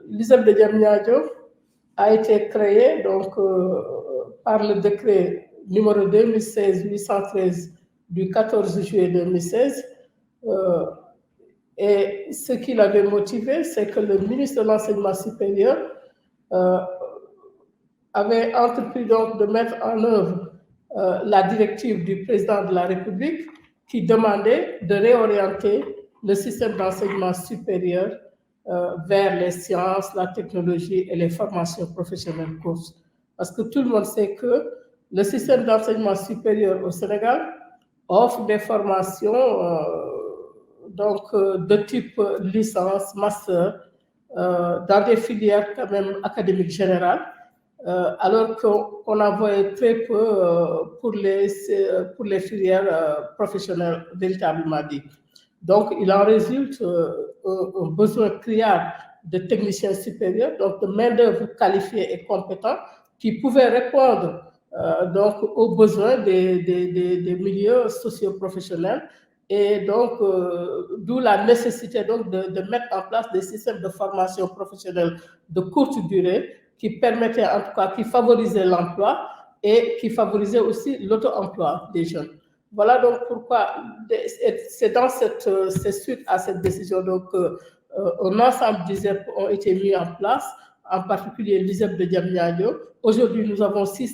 L'ISEP de Diamniadio a été créé donc, par le décret numéro 2016-813 du 14 juillet 2016. Et ce qui l'avait motivé, c'est que le ministre de l'Enseignement supérieur avait entrepris donc de mettre en œuvre la directive du président de la République qui demandait de réorienter le système d'enseignement supérieur vers les sciences, la technologie et les formations professionnelles courtes. Parce que tout le monde sait que le système d'enseignement supérieur au Sénégal offre des formations donc, de type licence, master, dans des filières quand même académiques générales, alors qu'on en voyait très peu pour les filières professionnelles véritablement dites. Donc, il en résulte un besoin criard de techniciens supérieurs, donc de main-d'œuvre qualifiée et compétente qui pouvaient répondre donc aux besoins des milieux socio-professionnels. Et donc, d'où la nécessité donc de mettre en place des systèmes de formation professionnelle de courte durée qui permettaient, en tout cas, qui favorisaient l'emploi et qui favorisaient aussi l'auto-emploi des jeunes. Voilà donc pourquoi c'est dans c'est suite à cette décision donc un ensemble d'ISEP ont été mis en place, en particulier l'ISEP de Diamniadio. Aujourd'hui, nous avons 5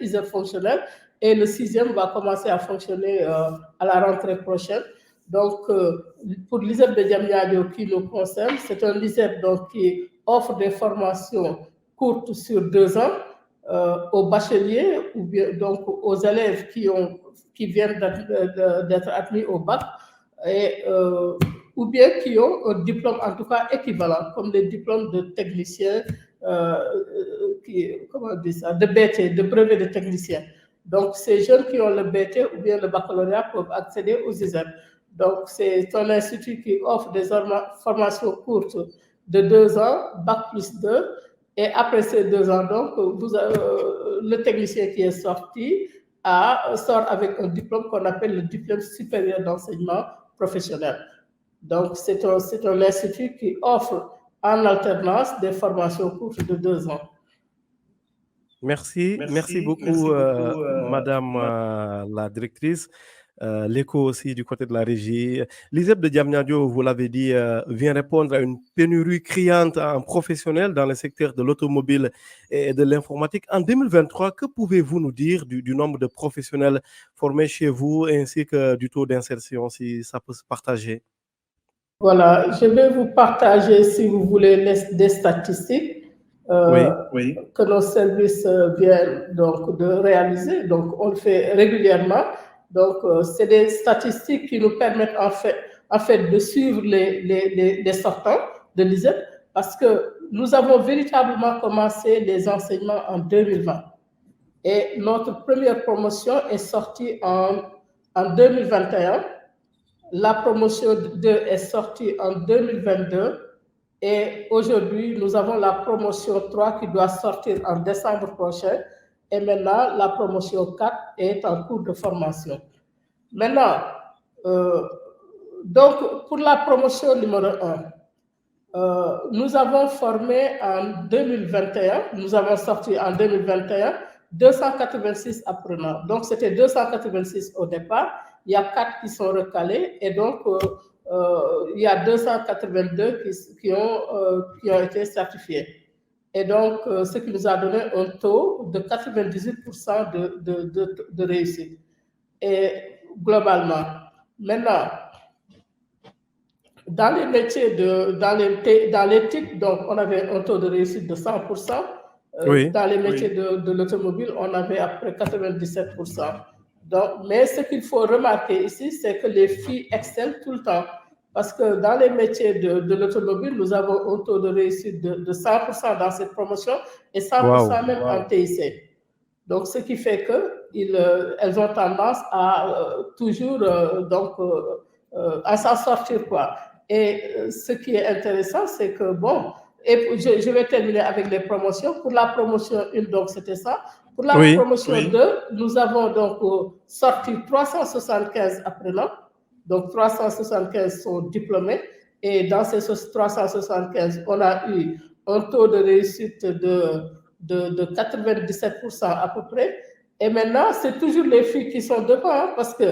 ISEP fonctionnels et le 6e va commencer à fonctionner à la rentrée prochaine. Donc, pour l'ISEP de Diamniadio qui nous concerne, c'est un ISEP donc, qui offre des formations courtes sur 2 ans aux bacheliers ou bien donc aux élèves qui viennent d'être admis au bac et, ou bien qui ont un diplôme en tout cas équivalent, comme les diplômes de technicien, comment on dit ça, de BT, de brevet de technicien. Donc, ces jeunes qui ont le BT ou bien le baccalauréat peuvent accéder aux ISEP. Donc, c'est un institut qui offre des formations courtes de 2 ans, bac plus 2, et après ces 2 ans, donc, le technicien qui est sorti sort avec un diplôme qu'on appelle le diplôme supérieur d'enseignement professionnel. Donc, c'est un institut qui offre en alternance des formations courtes de 2 ans. Merci beaucoup, Madame la directrice. L'écho aussi du côté de la régie. L'ISEP de Diamniadio, vous l'avez dit, vient répondre à une pénurie criante en professionnels dans le secteur de l'automobile et de l'informatique. En 2023, que pouvez-vous nous dire du nombre de professionnels formés chez vous ainsi que du taux d'insertion, si ça peut se partager? Voilà, je vais vous partager, si vous voulez, des statistiques que nos services viennent donc de réaliser. Donc, on le fait régulièrement. Donc, c'est des statistiques qui nous permettent en fait de suivre les sortants de l'ISEP parce que nous avons véritablement commencé les enseignements en 2020. Et notre première promotion est sortie en 2021. La promotion 2 est sortie en 2022 et aujourd'hui, nous avons la promotion 3 qui doit sortir en décembre prochain et maintenant, la promotion 4 est en cours de formation. Maintenant, donc, pour la promotion numéro 1, nous avons formé en 2021, nous avons sorti en 2021 286 apprenants. Donc, c'était 286 au départ. Il y a 4 qui sont recalés et donc il y a 282 qui ont été certifiés. Et donc, ce qui nous a donné un taux de 98% de réussite. Et globalement, maintenant, dans les métiers dans les TIC, donc on avait un taux de réussite de 100%. Dans les métiers de l'automobile, on avait à peu près 97%. Donc, mais ce qu'il faut remarquer ici, c'est que les filles excellent tout le temps. Parce que dans les métiers de l'automobile, nous avons un taux de réussite de 100% dans cette promotion et 100% même en TIC. Donc, ce qui fait qu'elles ont tendance à toujours à s'en sortir, quoi. Et ce qui est intéressant, c'est que, bon, et je vais terminer avec les promotions. Pour la promotion 1, donc, c'était ça. Pour la promotion 2, nous avons donc sorti 375 apprenants. Donc, 375 sont diplômés. Et dans ces 375, on a eu un taux de réussite de 97% à peu près. Et maintenant, c'est toujours les filles qui sont devant, parce que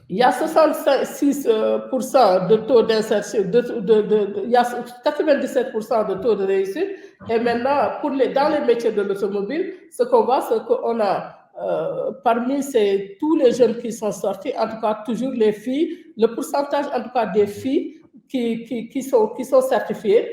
il y a 66% de taux d'insertion, il y a 97% de taux de réussite. Et maintenant, dans les métiers de l'automobile, ce qu'on voit, c'est qu'on a parmi tous les jeunes qui sont sortis, en tout cas toujours les filles, le pourcentage en tout cas des filles qui sont certifiées,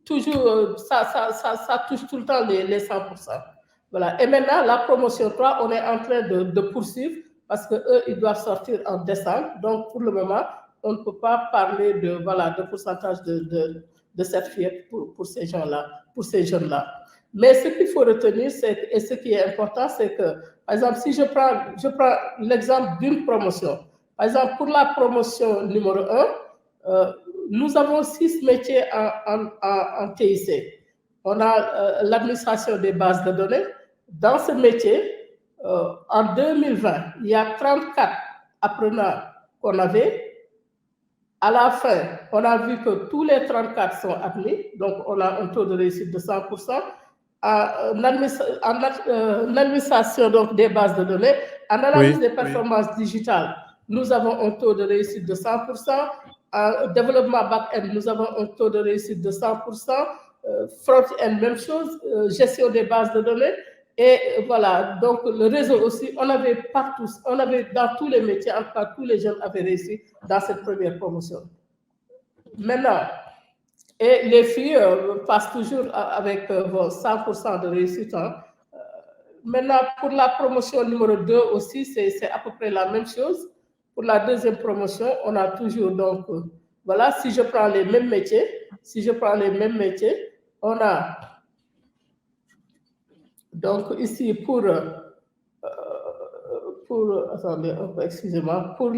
toujours, ça touche tout le temps les 100%. Voilà. Et maintenant, la promotion 3, on est en train de poursuivre, parce qu'eux, ils doivent sortir en décembre. Donc, pour le moment, on ne peut pas parler de pourcentage de certifiés pour ces gens-là, pour ces jeunes-là. Mais ce qu'il faut retenir, et ce qui est important, c'est que, par exemple, si je prends l'exemple d'une promotion, par exemple, pour la promotion numéro 1, nous avons 6 métiers en TIC. On a l'administration des bases de données. Dans ce métier, en 2020, il y a 34 apprenants qu'on avait. À la fin, on a vu que tous les 34 sont admis, donc on a un taux de réussite de 100%. En administration donc, des bases de données, en analyse des performances digitales, nous avons un taux de réussite de 100%. En développement back-end, nous avons un taux de réussite de 100%. Front-end, même chose. Gestion des bases de données. Et voilà, donc le réseau aussi, on avait partout, on avait dans tous les métiers, en tout cas tous les jeunes avaient réussi dans cette première promotion. Maintenant, et les filles passent toujours avec 100% de réussite. Hein. Maintenant, pour la promotion numéro 2 aussi, c'est à peu près la même chose. Pour la deuxième promotion, on a toujours, donc, voilà, si je prends les mêmes métiers, on a, donc ici, attendez, excusez-moi, pour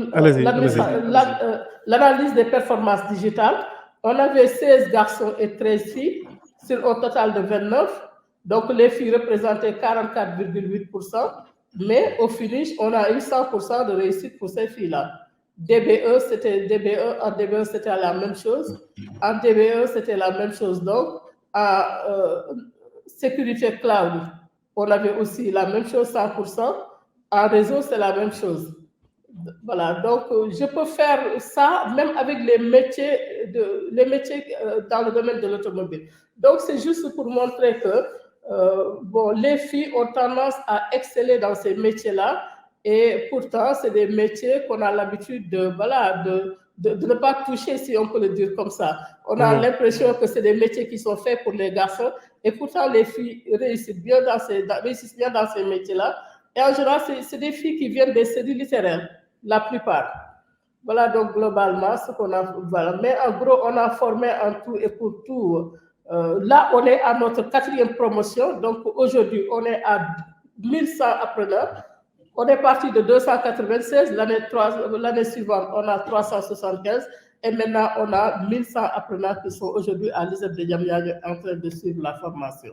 l'analyse des performances digitales, on avait 16 garçons et 13 filles sur un total de 29. Donc, les filles représentaient 44,8%. Mais au finish, on a eu 100% de réussite pour ces filles-là. DBE, c'était la même chose. En DBE, c'était la même chose. Donc, en sécurité cloud, on avait aussi la même chose, 100%. En réseau, c'est la même chose. Voilà, donc je peux faire ça même avec les métiers dans le domaine de l'automobile. Donc, c'est juste pour montrer que les filles ont tendance à exceller dans ces métiers-là, et pourtant, c'est des métiers qu'on a l'habitude de ne pas toucher, si on peut le dire comme ça. On a l'impression que c'est des métiers qui sont faits pour les garçons, et pourtant, les filles réussissent bien dans ces métiers-là. Et en général, c'est des filles qui viennent des séries littéraires, la plupart. Voilà donc globalement ce qu'on a. Voilà. Mais en gros, on a formé en tout et pour tout. Là, on est à notre 4e promotion. Donc aujourd'hui, on est à 1100 apprenants. On est parti de 296. L'année suivante, on a 375. Et maintenant, on a 1100 apprenants qui sont aujourd'hui à l'ISEP de Diamniadio en train de suivre la formation.